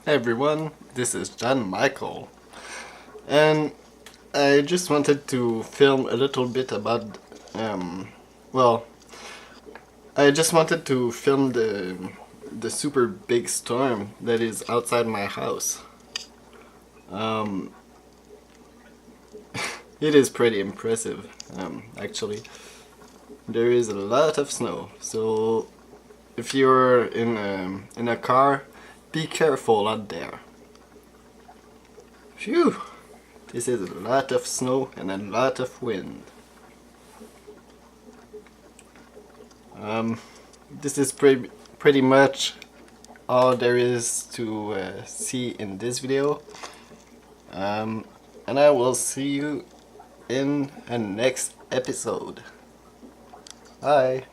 Hey everyone, this is John Michael, and I just wanted to film a little bit about, well, I just wanted to film the super big storm that is outside my house. It is pretty impressive, actually. There is a lot of snow, so if you're in a car, be careful out there. Phew! This is a lot of snow and a lot of wind. This is pretty much all there is to see in this video. And I will see you in a next episode. Bye!